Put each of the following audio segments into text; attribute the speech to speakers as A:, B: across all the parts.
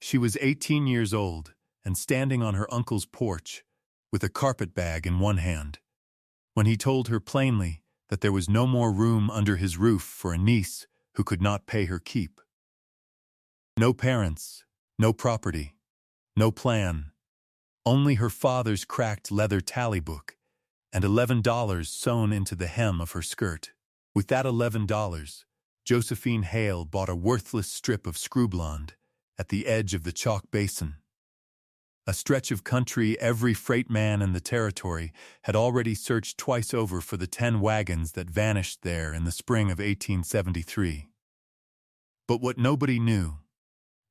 A: She was 18 years old and standing on her uncle's porch with a carpet bag in one hand, when he told her plainly that there was no more room under his roof for a niece who could not pay her keep. No parents, no property, no plan, only her father's cracked leather tally book and $11 sewn into the hem of her skirt. With that $11, Josephine Hale bought a worthless strip of screwblond at the edge of the chalk basin, a stretch of country every freight man in the territory had already searched twice over for the 10 wagons that vanished there in the spring of 1873. But what nobody knew,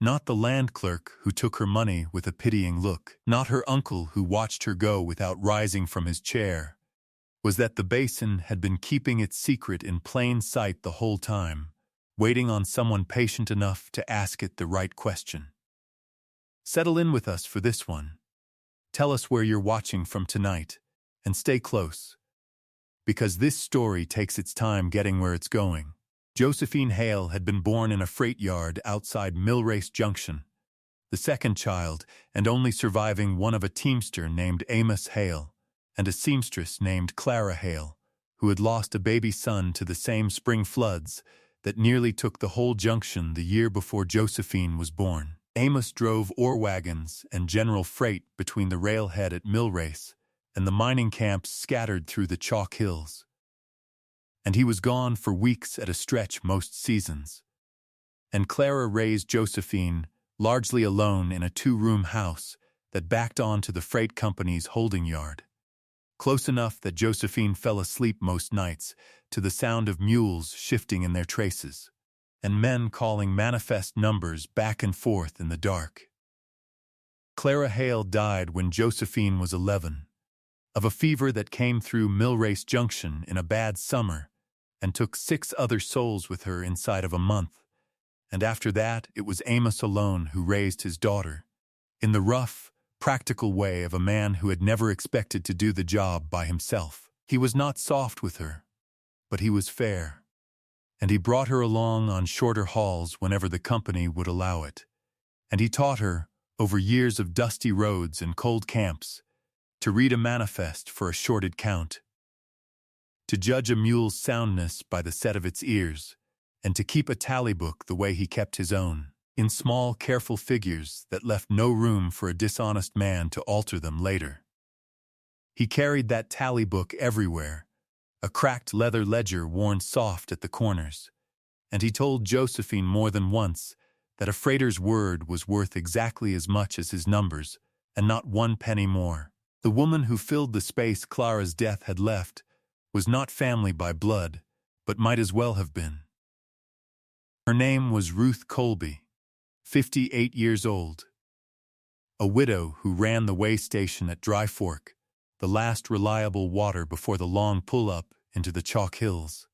A: not the land clerk who took her money with a pitying look, not her uncle who watched her go without rising from his chair, was that the basin had been keeping its secret in plain sight the whole time, waiting on someone patient enough to ask it the right question. Settle in with us for this one. Tell us where you're watching from tonight, and stay close, because this story takes its time getting where it's going. Josephine Hale had been born in a freight yard outside Millrace Junction, the second child and only surviving one of a teamster named Amos Hale and a seamstress named Clara Hale, who had lost a baby son to the same spring floods that nearly took the whole junction the year before Josephine was born. Amos drove ore wagons and general freight between the railhead at Millrace and the mining camps scattered through the chalk hills. And he was gone for weeks at a stretch most seasons. And Clara raised Josephine largely alone in a 2-room house that backed onto the freight company's holding yard, close enough that Josephine fell asleep most nights to the sound of mules shifting in their traces, and men calling manifest numbers back and forth in the dark. Clara Hale died when Josephine was 11, of a fever that came through Millrace Junction in a bad summer and took 6 other souls with her inside of a month, and after that it was Amos alone who raised his daughter, in the rough, practical way of a man who had never expected to do the job by himself. He was not soft with her, but he was fair, and he brought her along on shorter hauls whenever the company would allow it, and he taught her, over years of dusty roads and cold camps, to read a manifest for a shorted count, to judge a mule's soundness by the set of its ears, and to keep a tally book the way he kept his own, in small, careful figures that left no room for a dishonest man to alter them later. He carried that tally book everywhere, a cracked leather ledger worn soft at the corners, and he told Josephine more than once that a freighter's word was worth exactly as much as his numbers, and not 1 penny more. The woman who filled the space Clara's death had left was not family by blood, but might as well have been. Her name was Ruth Colby, 58 years old, a widow who ran the way station at Dry Fork, the last reliable water before the long pull-up into the chalk hills.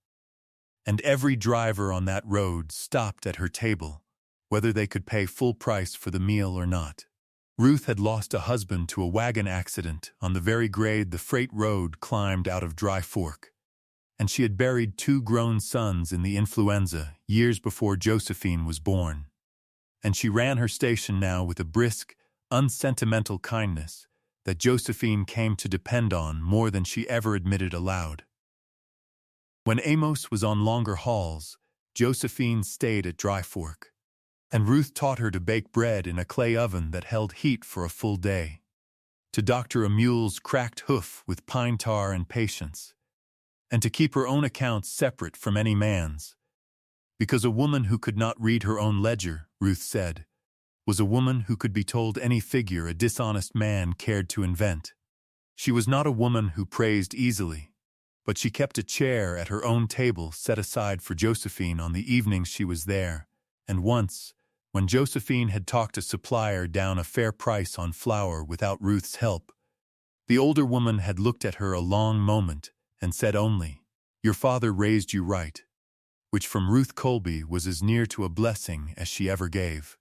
A: And every driver on that road stopped at her table, whether they could pay full price for the meal or not. Ruth had lost a husband to a wagon accident on the very grade the freight road climbed out of Dry Fork, and she had buried 2 grown sons in the influenza years before Josephine was born. And she ran her station now with a brisk, unsentimental kindness that Josephine came to depend on more than she ever admitted aloud. When Amos was on longer hauls, Josephine stayed at Dry Fork, and Ruth taught her to bake bread in a clay oven that held heat for a full day, to doctor a mule's cracked hoof with pine tar and patience, and to keep her own accounts separate from any man's, because a woman who could not read her own ledger, Ruth said, was a woman who could be told any figure a dishonest man cared to invent. She was not a woman who praised easily, but she kept a chair at her own table set aside for Josephine on the evenings she was there, and once, when Josephine had talked a supplier down a fair price on flour without Ruth's help, the older woman had looked at her a long moment and said only, "Your father raised you right," which from Ruth Colby was as near to a blessing as she ever gave.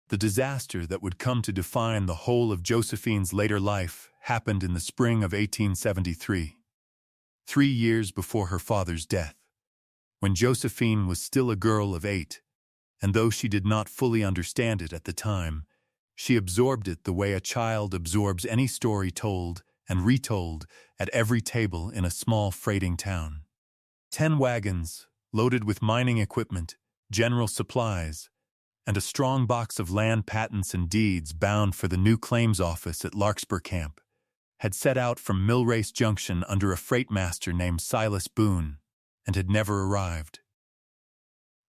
A: The disaster that would come to define the whole of Josephine's later life happened in the spring of 1873, 3 years before her father's death, when Josephine was still a girl of 8, and though she did not fully understand it at the time, she absorbed it the way a child absorbs any story told and retold at every table in a small freighting town. 10 wagons, loaded with mining equipment, general supplies, and a strong box of land patents and deeds bound for the new claims office at Larkspur Camp, had set out from Millrace Junction under a freight master named Silas Boone, and had never arrived.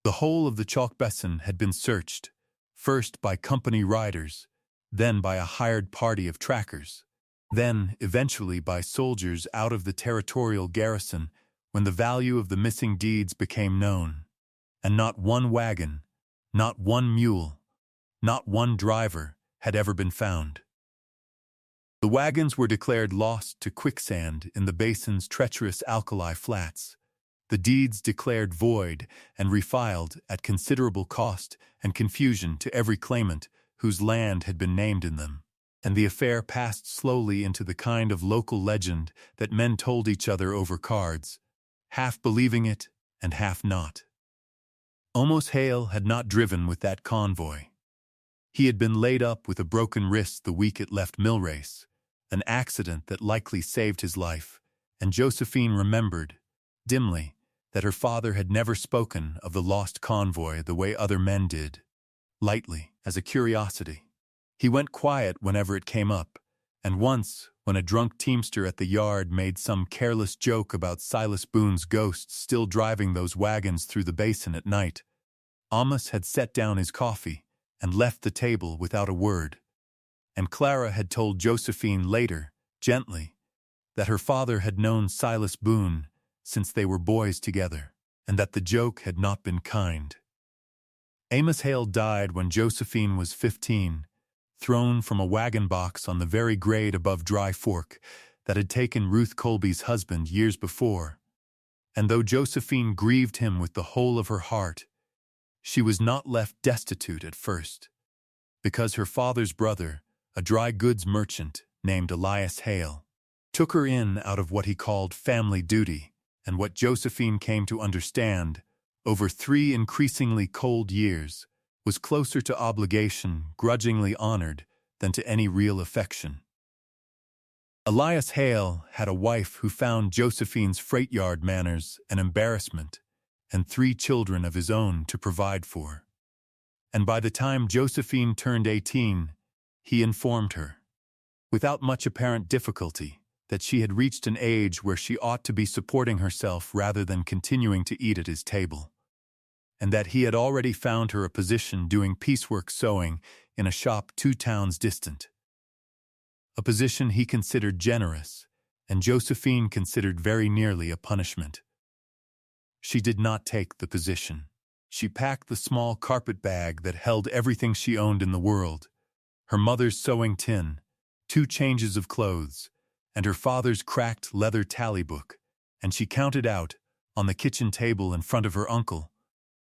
A: The whole of the chalk basin had been searched, first by company riders, then by a hired party of trackers, then eventually by soldiers out of the territorial garrison when the value of the missing deeds became known, and not one wagon, not one mule, not one driver had ever been found. The wagons were declared lost to quicksand in the basin's treacherous alkali flats, the deeds declared void and refiled at considerable cost and confusion to every claimant whose land had been named in them, and the affair passed slowly into the kind of local legend that men told each other over cards, half believing it and half not. Amos Hale had not driven with that convoy. He had been laid up with a broken wrist the week it left Millrace, an accident that likely saved his life, and Josephine remembered, dimly, that her father had never spoken of the lost convoy the way other men did, lightly, as a curiosity. He went quiet whenever it came up, and once, when a drunk teamster at the yard made some careless joke about Silas Boone's ghost still driving those wagons through the basin at night, Amos had set down his coffee and left the table without a word, and Clara had told Josephine later, gently, that her father had known Silas Boone since they were boys together, and that the joke had not been kind. Amos Hale died when Josephine was 15, thrown from a wagon box on the very grade above Dry Fork that had taken Ruth Colby's husband years before, and though Josephine grieved him with the whole of her heart, she was not left destitute at first, because her father's brother, a dry goods merchant named Elias Hale, took her in out of what he called family duty, and what Josephine came to understand, over 3 increasingly cold years, was closer to obligation grudgingly honored than to any real affection. Elias Hale had a wife who found Josephine's freight yard manners an embarrassment, and 3 children of his own to provide for. And by the time Josephine turned 18, he informed her, without much apparent difficulty, that she had reached an age where she ought to be supporting herself rather than continuing to eat at his table, and that he had already found her a position doing piecework sewing in a shop 2 towns distant. A position he considered generous, and Josephine considered very nearly a punishment. She did not take the position. She packed the small carpet bag that held everything she owned in the world, her mother's sewing tin, 2 changes of clothes, and her father's cracked leather tally book, and she counted out, on the kitchen table in front of her uncle,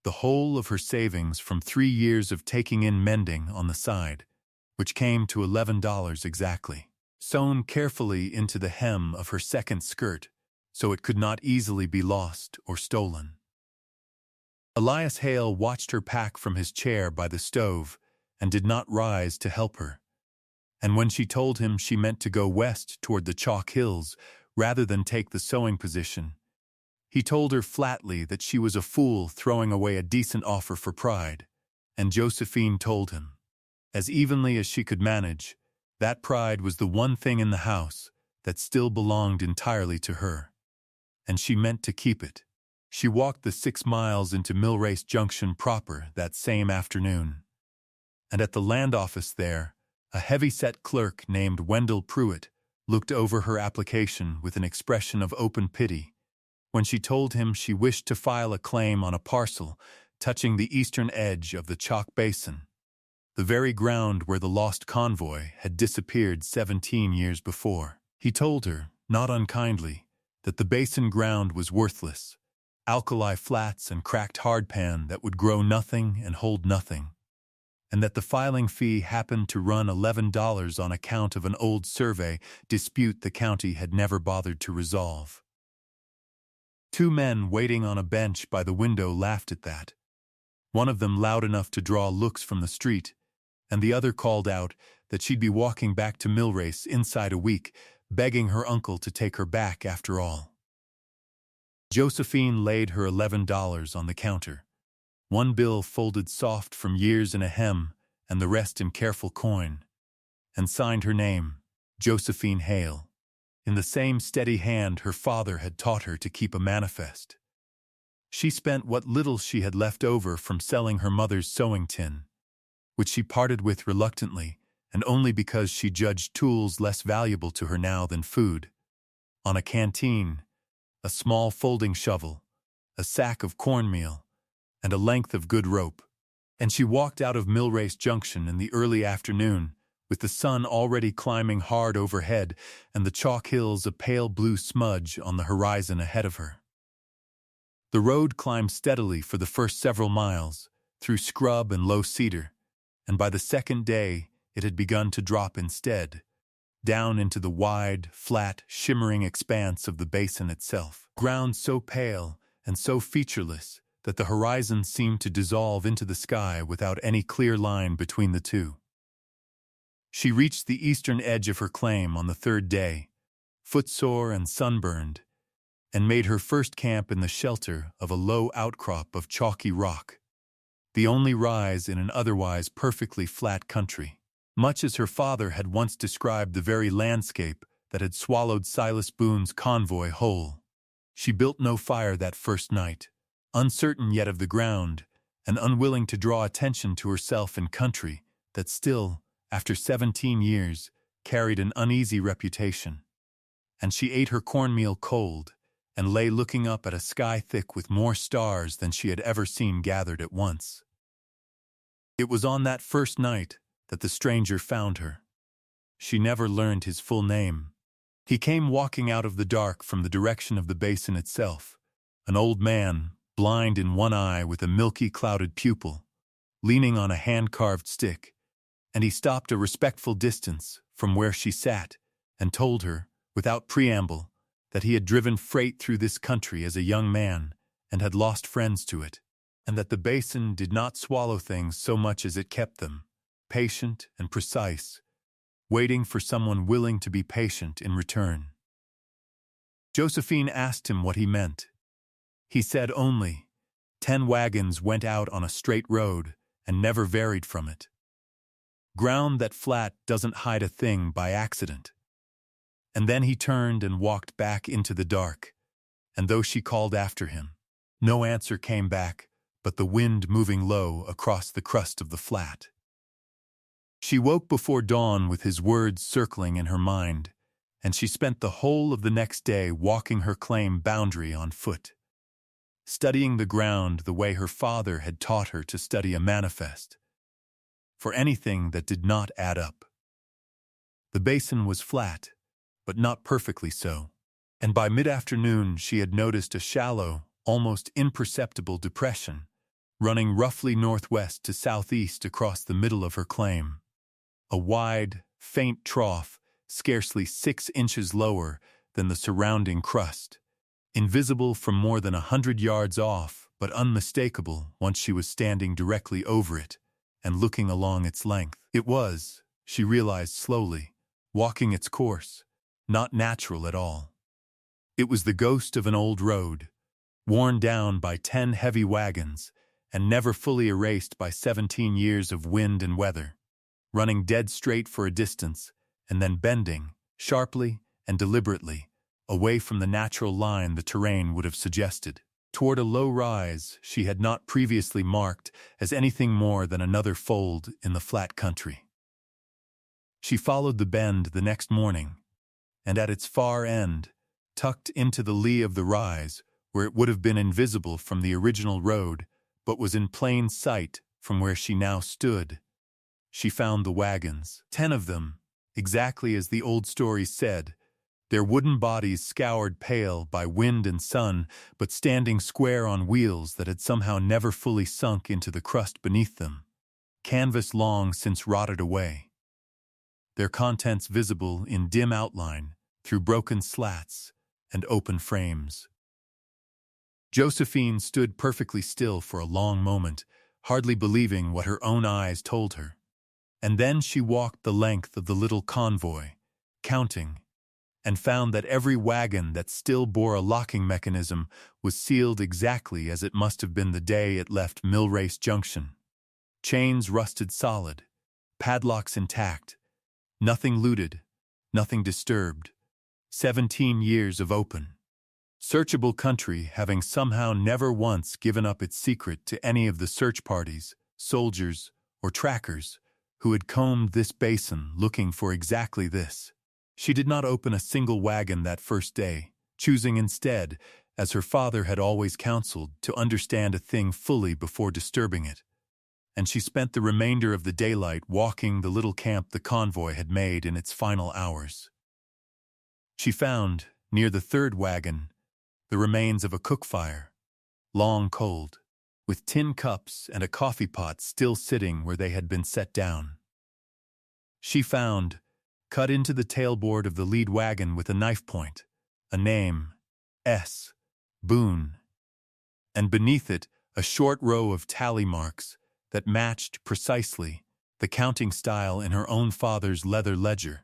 A: the whole of her savings from 3 years of taking in mending on the side, which came to $11 exactly, sewn carefully into the hem of her second skirt, so it could not easily be lost or stolen. Elias Hale watched her pack from his chair by the stove and did not rise to help her. And when she told him she meant to go west toward the chalk hills rather than take the sewing position, he told her flatly that she was a fool throwing away a decent offer for pride, and Josephine told him, as evenly as she could manage, that pride was the one thing in the house that still belonged entirely to her, and she meant to keep it. She walked the 6 miles into Millrace Junction proper that same afternoon, and at the land office there, a heavy-set clerk named Wendell Pruitt looked over her application with an expression of open pity when she told him she wished to file a claim on a parcel touching the eastern edge of the Chalk Basin, the very ground where the lost convoy had disappeared 17 years before. He told her, not unkindly, that the basin ground was worthless, alkali flats and cracked hardpan that would grow nothing and hold nothing, and that the filing fee happened to run $11 on account of an old survey dispute the county had never bothered to resolve. 2 men waiting on a bench by the window laughed at that. one of them loud enough to draw looks from the street, and the other called out that she'd be walking back to Millrace inside a week, begging her uncle to take her back after all. Josephine laid her $11 on the counter, one bill folded soft from years in a hem and the rest in careful coin, and signed her name, Josephine Hale, in the same steady hand her father had taught her to keep a manifest. She spent what little she had left over from selling her mother's sewing tin, which she parted with reluctantly and only because she judged tools less valuable to her now than food, on a canteen, a small folding shovel, a sack of cornmeal, and a length of good rope. And she walked out of Millrace Junction in the early afternoon, with the sun already climbing hard overhead and the chalk hills a pale blue smudge on the horizon ahead of her. The road climbed steadily for the first several miles, through scrub and low cedar, and by the second day it had begun to drop instead, down into the wide, flat, shimmering expanse of the basin itself. Ground so pale and so featureless that the horizon seemed to dissolve into the sky without any clear line between the two. She reached the eastern edge of her claim on the third day, footsore and sunburned, and made her first camp in the shelter of a low outcrop of chalky rock, the only rise in an otherwise perfectly flat country. Much as her father had once described the very landscape that had swallowed Silas Boone's Convoy whole. She built no fire that first night, uncertain yet of the ground, and unwilling to draw attention to herself in country that still, after 17 years, carried an uneasy reputation. And she ate her cornmeal cold, and lay looking up at a sky thick with more stars than she had ever seen gathered at once. It was on that first night that the stranger found her. She never learned his full name. He came walking out of the dark from the direction of the basin itself, an old man, blind in one eye with a milky clouded pupil, leaning on a hand-carved stick, and he stopped a respectful distance from where she sat and told her, without preamble, that he had driven freight through this country as a young man and had lost friends to it, and that the basin did not swallow things so much as it kept them, patient and precise, waiting for someone willing to be patient in return. Josephine asked him what he meant. He said only, 10 wagons went out on a straight road and never varied from it. Ground that flat doesn't hide a thing by accident. And then he turned and walked back into the dark, and though she called after him, no answer came back but the wind moving low across the crust of the flat. She woke before dawn with his words circling in her mind, and she spent the whole of the next day walking her claim boundary on foot, studying the ground the way her father had taught her to study a manifest, for anything that did not add up. The basin was flat, but not perfectly so, and by mid-afternoon she had noticed a shallow, almost imperceptible depression, running roughly northwest to southeast across the middle of her claim. A wide, faint trough, scarcely 6 inches lower than the surrounding crust, invisible from more than 100 yards off, but unmistakable once she was standing directly over it and looking along its length. It was, she realized slowly, walking its course, not natural at all. It was the ghost of an old road, worn down by 10 heavy wagons and never fully erased by 17 years of wind and weather, running dead straight for a distance and then bending, sharply and deliberately, away from the natural line the terrain would have suggested, toward a low rise she had not previously marked as anything more than another fold in the flat country. She followed the bend the next morning, and at its far end, tucked into the lee of the rise, where it would have been invisible from the original road, but was in plain sight from where she now stood, she found the wagons, 10 of them, exactly as the old story said, their wooden bodies scoured pale by wind and sun, but standing square on wheels that had somehow never fully sunk into the crust beneath them, canvas long since rotted away, their contents visible in dim outline through broken slats and open frames. Josephine stood perfectly still for a long moment, hardly believing what her own eyes told her. And then she walked the length of the little convoy, counting, and found that every wagon that still bore a locking mechanism was sealed exactly as it must have been the day it left Millrace Junction. Chains rusted solid, padlocks intact, nothing looted, nothing disturbed. 17 years of open, searchable country, having somehow never once given up its secret to any of the search parties, soldiers, or trackers who had combed this basin looking for exactly this. She did not open a single wagon that first day, choosing instead, as her father had always counseled, to understand a thing fully before disturbing it. And she spent the remainder of the daylight walking the little camp the convoy had made in its final hours. She found, near the third wagon, the remains of a cook fire, long cold, with tin cups and a coffee pot still sitting where they had been set down. She found, cut into the tailboard of the lead wagon with a knife point, a name, S. Boone, and beneath it a short row of tally marks that matched precisely the counting style in her own father's leather ledger.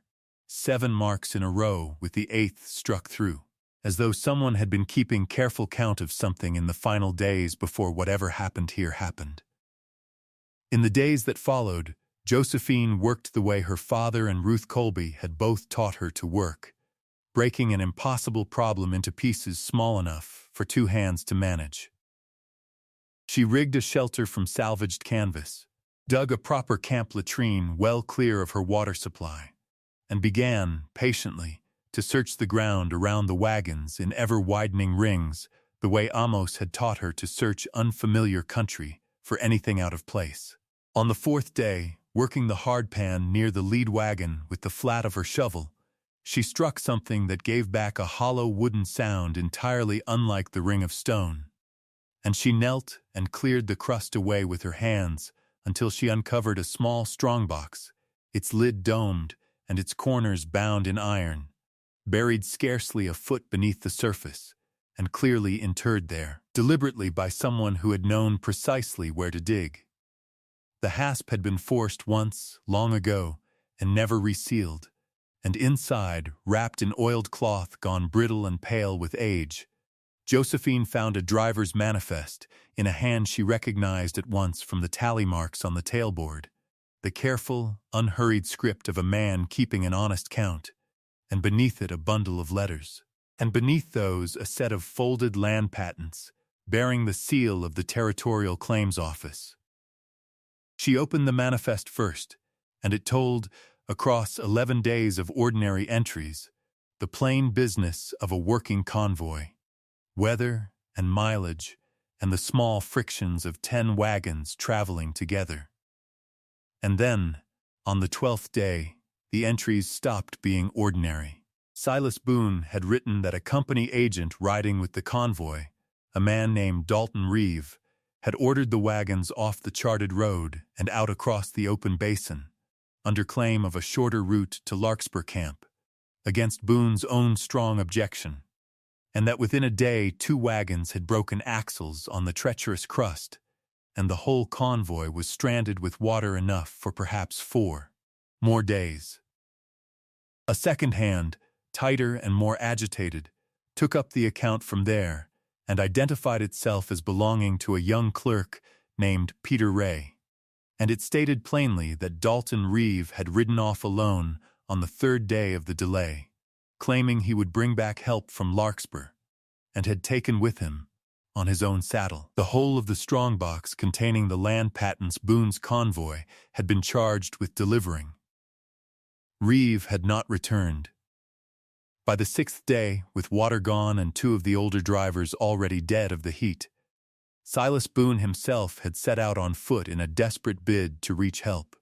A: 7 marks in a row with the 8th struck through, as though someone had been keeping careful count of something in the final days before whatever happened here happened. In the days that followed, Josephine worked the way her father and Ruth Colby had both taught her to work, breaking an impossible problem into pieces small enough for 2 hands to manage. She rigged a shelter from salvaged canvas, dug a proper camp latrine well clear of her water supply, and began, patiently, to search the ground around the wagons in ever-widening rings, the way Amos had taught her to search unfamiliar country for anything out of place. On the 4th day, working the hardpan near the lead wagon with the flat of her shovel, she struck something that gave back a hollow wooden sound entirely unlike the ring of stone. And she knelt and cleared the crust away with her hands until she uncovered a small strongbox, its lid domed and its corners bound in iron, buried scarcely a foot beneath the surface, and clearly interred there, deliberately by someone who had known precisely where to dig. The hasp had been forced once, long ago, and never resealed, and inside, wrapped in oiled cloth gone brittle and pale with age, Josephine found a driver's manifest in a hand she recognized at once from the tally marks on the tailboard, the careful, unhurried script of a man keeping an honest count, and beneath it a bundle of letters, and beneath those a set of folded land patents bearing the seal of the Territorial Claims Office. She opened the manifest first, and it told, across 11 days of ordinary entries, the plain business of a working convoy, weather and mileage, and the small frictions of 10 wagons traveling together. And then, on the 12th day, the entries stopped being ordinary. Silas Boone had written that a company agent riding with the convoy, a man named Dalton Reeve, had ordered the wagons off the charted road and out across the open basin, under claim of a shorter route to Larkspur Camp, against Boone's own strong objection, and that within a day 2 wagons had broken axles on the treacherous crust, and the whole convoy was stranded with water enough for perhaps 4 more days. A second hand, tighter and more agitated, took up the account from there and identified itself as belonging to a young clerk named Peter Ray, and it stated plainly that Dalton Reeve had ridden off alone on the 3rd day of the delay, claiming he would bring back help from Larkspur, and had taken with him, on his own saddle, the whole of the strongbox containing the land patents Boone's convoy had been charged with delivering. Reeve had not returned. By the 6th day, with water gone and 2 of the older drivers already dead of the heat, Silas Boone himself had set out on foot in a desperate bid to reach help.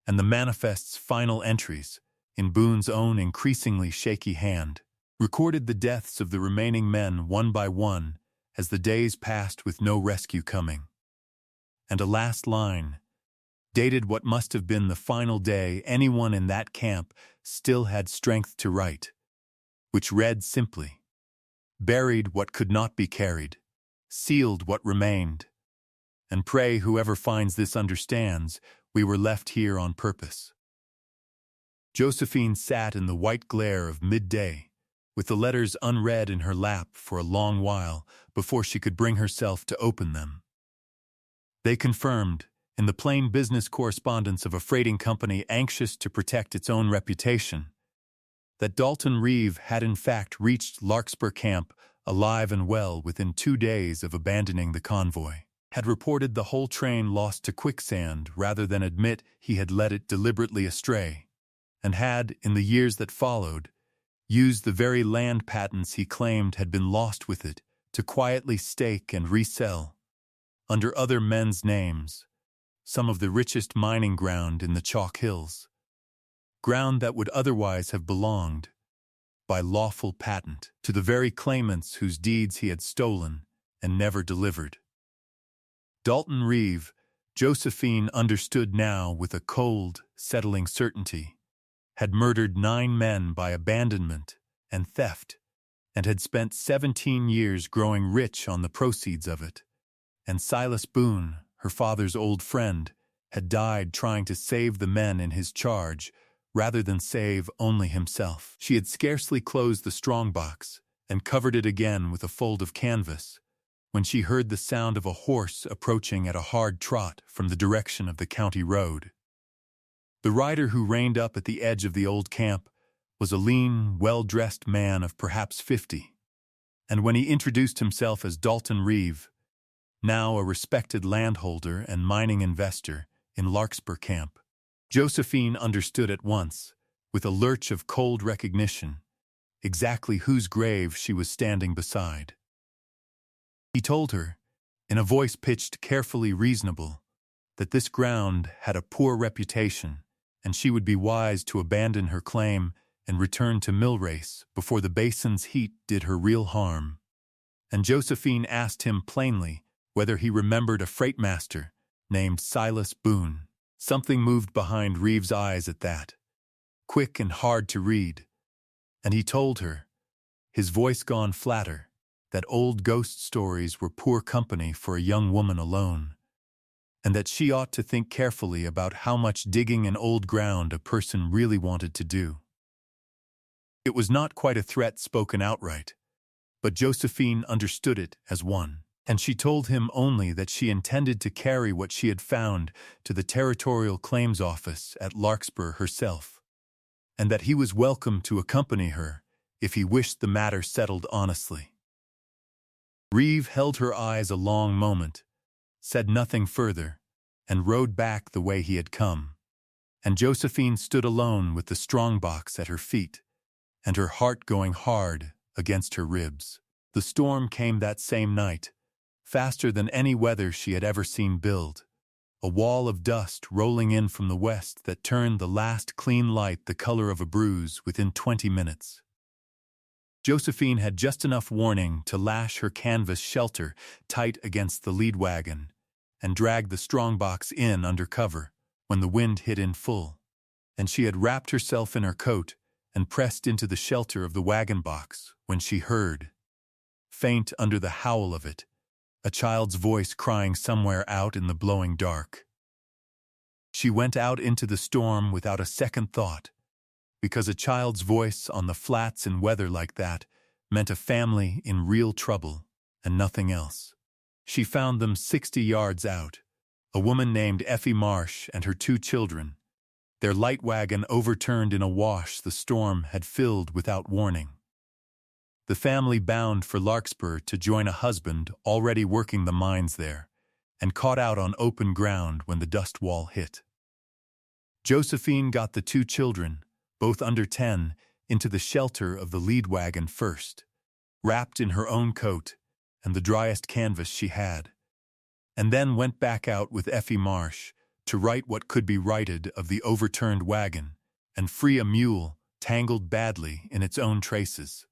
A: And the manifest's final entries, in Boone's own increasingly shaky hand, recorded the deaths of the remaining men one by one as the days passed with no rescue coming. And a last line, dated what must have been the final day anyone in that camp still had strength to write, which read simply, "Buried what could not be carried, sealed what remained, and pray whoever finds this understands we were left here on purpose." Josephine sat in the white glare of midday, with the letters unread in her lap for a long while before she could bring herself to open them. They confirmed, in the plain business correspondence of a freighting company anxious to protect its own reputation, that Dalton Reeve had in fact reached Larkspur Camp alive and well within 2 days of abandoning the convoy, had reported the whole train lost to quicksand rather than admit he had led it deliberately astray, and had, in the years that followed, used the very land patents he claimed had been lost with it to quietly stake and resell, under other men's names, some of the richest mining ground in the Chalk Hills, ground that would otherwise have belonged, by lawful patent, to the very claimants whose deeds he had stolen and never delivered. Dalton Reeve, Josephine understood now with a cold, settling certainty, had murdered 9 men by abandonment and theft, and had spent 17 years growing rich on the proceeds of it. And Silas Boone, her father's old friend, had died trying to save the men in his charge rather than save only himself. She had scarcely closed the strongbox and covered it again with a fold of canvas when she heard the sound of a horse approaching at a hard trot from the direction of the county road. The rider who reined up at the edge of the old camp was a lean, well-dressed man of perhaps 50, and when he introduced himself as Dalton Reeve, now a respected landholder and mining investor in Larkspur Camp, Josephine understood at once, with a lurch of cold recognition, exactly whose grave she was standing beside. He told her, in a voice pitched carefully reasonable, that this ground had a poor reputation, and she would be wise to abandon her claim and return to Millrace before the basin's heat did her real harm. And Josephine asked him plainly whether he remembered a freight master named Silas Boone. Something moved behind Reeve's eyes at that, quick and hard to read, and he told her, his voice gone flatter, that old ghost stories were poor company for a young woman alone, and that she ought to think carefully about how much digging in old ground a person really wanted to do. It was not quite a threat spoken outright, but Josephine understood it as one, and she told him only that she intended to carry what she had found to the Territorial Claims Office at Larkspur herself, and that he was welcome to accompany her if he wished the matter settled honestly. Reeve held her eyes a long moment, said nothing further, and rode back the way he had come, and Josephine stood alone with the strongbox at her feet, and her heart going hard against her ribs. The storm came that same night, faster than any weather she had ever seen build, a wall of dust rolling in from the west that turned the last clean light the color of a bruise within 20 minutes. Josephine had just enough warning to lash her canvas shelter tight against the lead wagon and drag the strongbox in under cover when the wind hit in full, and she had wrapped herself in her coat and pressed into the shelter of the wagon box when she heard, faint under the howl of it, a child's voice crying somewhere out in the blowing dark. She went out into the storm without a second thought, because a child's voice on the flats in weather like that meant a family in real trouble and nothing else. She found them 60 yards out, a woman named Effie Marsh and her 2 children, their light wagon overturned in a wash the storm had filled without warning. The family bound for Larkspur to join a husband already working the mines there, and caught out on open ground when the dust wall hit. Josephine got the 2 children, both under 10, into the shelter of the lead wagon first, wrapped in her own coat and the driest canvas she had, and then went back out with Effie Marsh to right what could be righted of the overturned wagon and free a mule tangled badly in its own traces.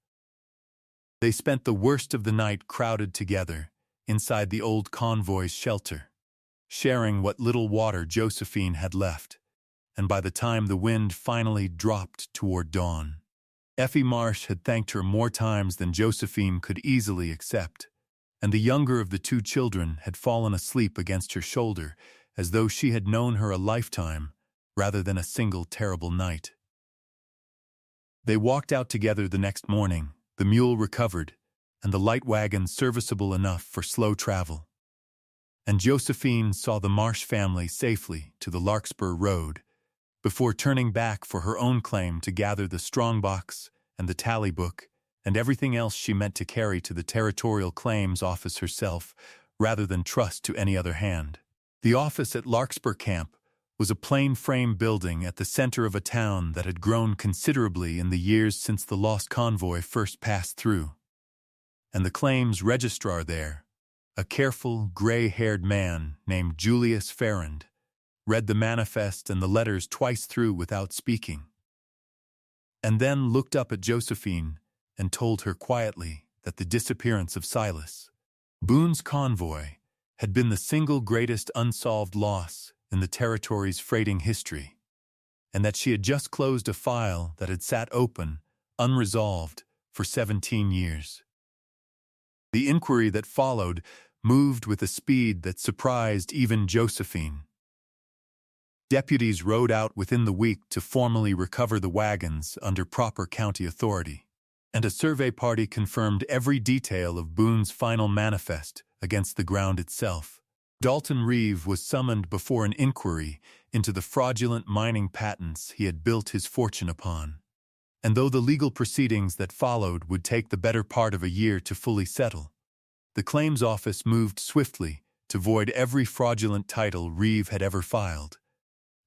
A: They spent the worst of the night crowded together inside the old convoy's shelter, sharing what little water Josephine had left, and by the time the wind finally dropped toward dawn, Effie Marsh had thanked her more times than Josephine could easily accept, and the younger of the two children had fallen asleep against her shoulder, as though she had known her a lifetime rather than a single terrible night. They walked out together the next morning, the mule recovered, and the light wagon serviceable enough for slow travel. And Josephine saw the Marsh family safely to the Larkspur Road, before turning back for her own claim to gather the strongbox and the tally book and everything else she meant to carry to the Territorial Claims Office herself, rather than trust to any other hand. The office at Larkspur Camp was a plain-frame building at the center of a town that had grown considerably in the years since the lost convoy first passed through. And the claims registrar there, a careful, gray-haired man named Julius Ferrand, read the manifest and the letters twice through without speaking, and then looked up at Josephine and told her quietly that the disappearance of Silas, Boone's convoy, had been the single greatest unsolved loss in the territory's freighting history, and that she had just closed a file that had sat open, unresolved, for 17 years. The inquiry that followed moved with a speed that surprised even Josephine. Deputies rode out within the week to formally recover the wagons under proper county authority, and a survey party confirmed every detail of Boone's final manifest against the ground itself. Dalton Reeve was summoned before an inquiry into the fraudulent mining patents he had built his fortune upon, and though the legal proceedings that followed would take the better part of a year to fully settle, the claims office moved swiftly to void every fraudulent title Reeve had ever filed,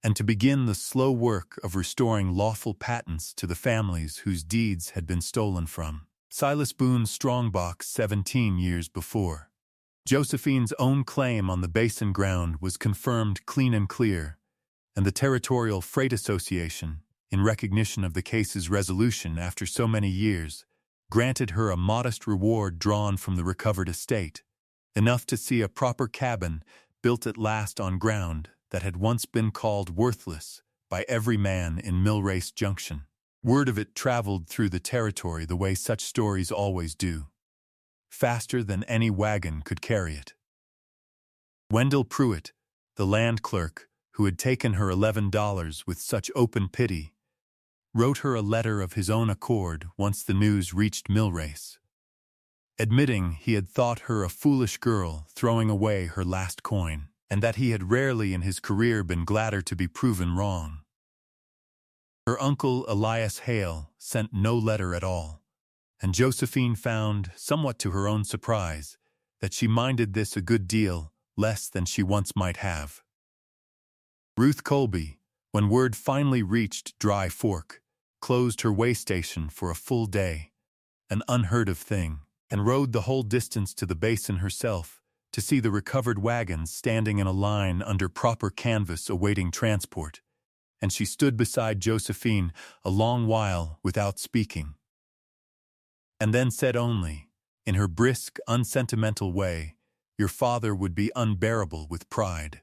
A: and to begin the slow work of restoring lawful patents to the families whose deeds had been stolen from Silas Boone's strongbox 17 years before. Josephine's own claim on the basin ground was confirmed clean and clear, and the Territorial Freight Association, in recognition of the case's resolution after so many years, granted her a modest reward drawn from the recovered estate, enough to see a proper cabin built at last on ground that had once been called worthless by every man in Millrace Junction. Word of it traveled through the territory the way such stories always do, faster than any wagon could carry it. Wendell Pruitt, the land clerk, who had taken her $11 with such open pity, wrote her a letter of his own accord once the news reached Millrace, admitting he had thought her a foolish girl throwing away her last coin, and that he had rarely in his career been gladder to be proven wrong. Her uncle Elias Hale sent no letter at all, and Josephine found, somewhat to her own surprise, that she minded this a good deal less than she once might have. Ruth Colby, when word finally reached Dry Fork, closed her way station for a full day, an unheard of thing, and rode the whole distance to the basin herself to see the recovered wagons standing in a line under proper canvas awaiting transport, and she stood beside Josephine a long while without speaking, and then said only, in her brisk, unsentimental way, "Your father would be unbearable with pride,"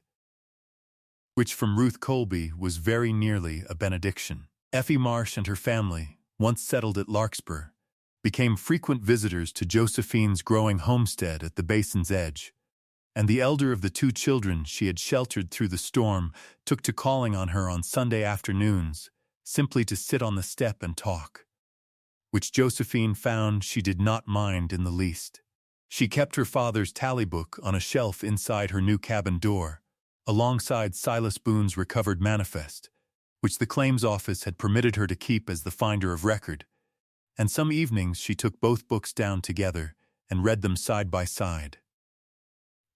A: which from Ruth Colby was very nearly a benediction. Effie Marsh and her family, once settled at Larkspur, became frequent visitors to Josephine's growing homestead at the basin's edge, and the elder of the two children she had sheltered through the storm took to calling on her on Sunday afternoons, simply to sit on the step and talk, which Josephine found she did not mind in the least. She kept her father's tally book on a shelf inside her new cabin door, alongside Silas Boone's recovered manifest, which the claims office had permitted her to keep as the finder of record, and some evenings she took both books down together and read them side by side.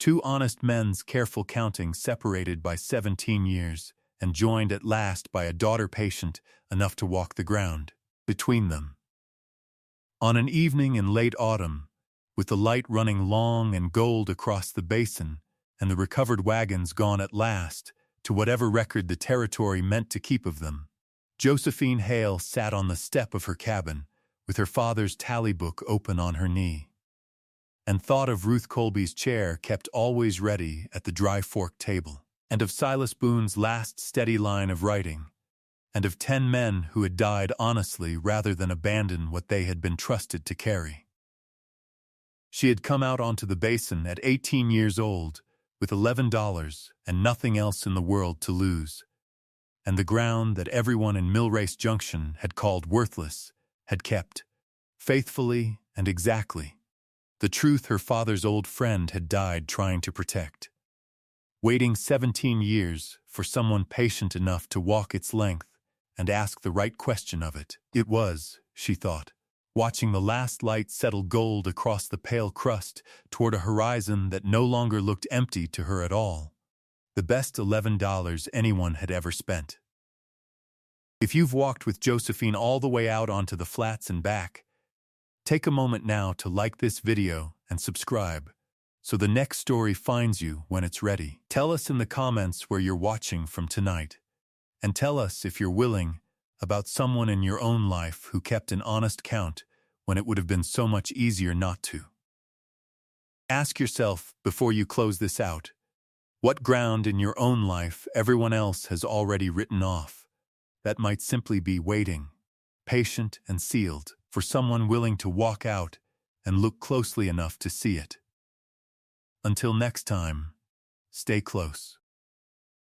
A: Two honest men's careful counting separated by 17 years and joined at last by a daughter patient enough to walk the ground between them. On an evening in late autumn, with the light running long and gold across the basin and the recovered wagons gone at last to whatever record the territory meant to keep of them, Josephine Hale sat on the step of her cabin with her father's tally book open on her knee, and thought of Ruth Colby's chair kept always ready at the Dry Fork table, and of Silas Boone's last steady line of writing, and of 10 men who had died honestly rather than abandon what they had been trusted to carry. She had come out onto the basin at 18 years old, with $11 and nothing else in the world to lose. And the ground that everyone in Millrace Junction had called worthless had kept, faithfully and exactly, the truth her father's old friend had died trying to protect. Waiting 17 years for someone patient enough to walk its length and ask the right question of it. It was, she thought, watching the last light settle gold across the pale crust toward a horizon that no longer looked empty to her at all. The best $11 anyone had ever spent. If you've walked with Josephine all the way out onto the flats and back, take a moment now to like this video and subscribe, so the next story finds you when it's ready. Tell us in the comments where you're watching from tonight, and tell us, if you're willing, about someone in your own life who kept an honest count when it would have been so much easier not to. Ask yourself, before you close this out, what ground in your own life everyone else has already written off that might simply be waiting, patient and sealed, for someone willing to walk out and look closely enough to see it. Until next time, stay close.